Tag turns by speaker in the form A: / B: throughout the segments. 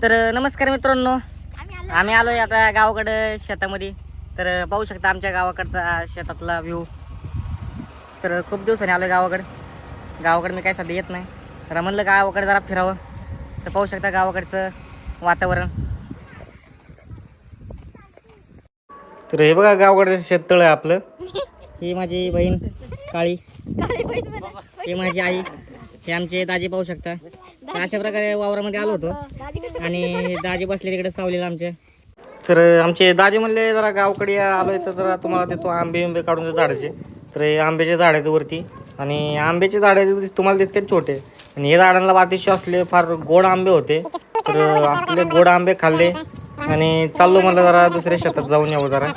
A: तर नमस्कार मित्रांनो, आम्ही आलोय आता गावाकडं शेतामध्ये. तर पाहू शकता आमच्या गावाकडचा शेतातला व्ह्यू. तर खूप दिवसांनी आलोय गावाकडे मी काय सध्या येत नाही, तर म्हणलं गावाकडे जरा फिरावं. तर पाहू शकता गावाकडचं वातावरण. तर हे बघा गावाकडचं शेततळ आहे आपलं. ही माझी बहीण काळी, ही माझी आई, हे आमचे दाजी पाहू शकता. तर अशा प्रकारे वावरामध्ये आलो होतो आणि दाजी बसले तिकडे सावलीला आमच्या. तर आमचे दाजी म्हणले जरा गावकडे आलोय तर जरा तुम्हाला देतो आंबे काढून झाडाचे. तर हे आंब्याचे झाड आहेत वरती आणि आंब्याचे झाड तुम्हाला दिसतात छोटे, आणि हे झाडांना अतिशय असले फार गोड आंबे होते. तर आपले गोड आंबे खाल्ले आणि चाललो म्हणलं जरा दुसऱ्या शेतात जाऊन यावं जरा.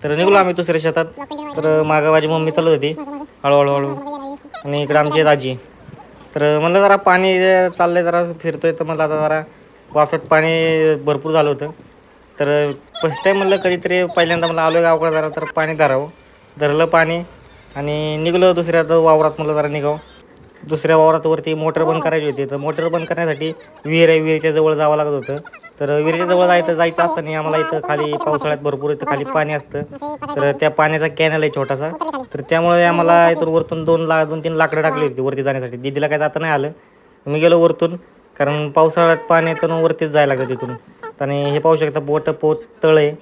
A: तर निघलो आम्ही दुसऱ्या शेतात. तर मागं माझी मम्मी चालत होती हळूहळू आणि इकडे आमचे दाजी. तर म्हणलं जरा पाणी चाललंय, जरा फिरतोय, तर मला आता जरा वाफ्यात पाणी भरपूर झालं होतं. तर फर्स्ट टाईम म्हणलं कधीतरी पहिल्यांदा मला आलो गावाकडे जरा, तर पाणी धरलं पाणी आणि निघलो दुसऱ्या वावरात. म्हणलं जरा निघावं. दुसऱ्या वावरातवरती मोटर बंद करायची होती, तर मोटर बंद करण्यासाठी विहिरीच्या जवळ जावं लागत होतं. तर विहिरीच्या जवळ जायचं असताना आम्हाला इथं खाली पावसाळ्यात भरपूर इथं खाली पाणी असतं. तर त्या पाण्याचा कॅनल आहे छोटासा, तर त्यामुळे आम्हाला इथून वरतून 2-3 लाकडं टाकली होती वरती जाण्यासाठी. दीदीला काय जाता नाही आलं, मी गेलो वरतून, कारण पावसाळ्यात पाणी येतं वरतीच जायला लागतं तिथून. आणि हे पाहू शकता पोत तळ आहे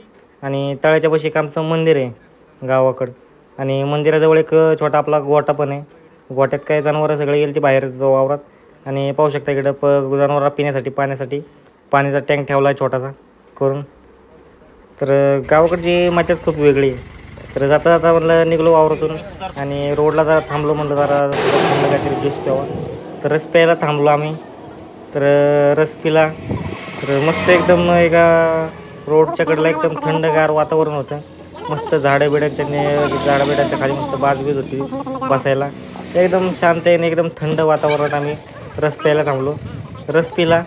A: आणि तळ्याच्या पाशी एक आमचं मंदिर आहे गावाकडं. आणि मंदिराजवळ एक छोटा आपला गोठा पण आहे. गोठ्यात काय जनावरं सगळे गेली ती बाहेर वावरात. आणि पाहू शकता इकडं जनावरांना पिण्यासाठी पाण्याचा टँक ठेवला आहे छोटासा करून. तर गावाकडची मजाच खूप वेगळी आहे. तर जाता म्हणलं निघलो वावरातून आणि रोडला जरा थांबलो, म्हणलं जरा काहीतरी ज्यूस प्यावा. तर रस प्यायला थांबलो आम्ही. तर रस पिला. तर मस्त एकदम एका रोडच्या कडेला एकदम थंडगार वातावरण होतं. मस्त झाडाबिडांच्या खाली मस्त बाजबीज होती बसायला. एकदम शांत आहे आणि एकदम थंड वातावरणात आम्ही रस प्यायला थांबलो. रस पिला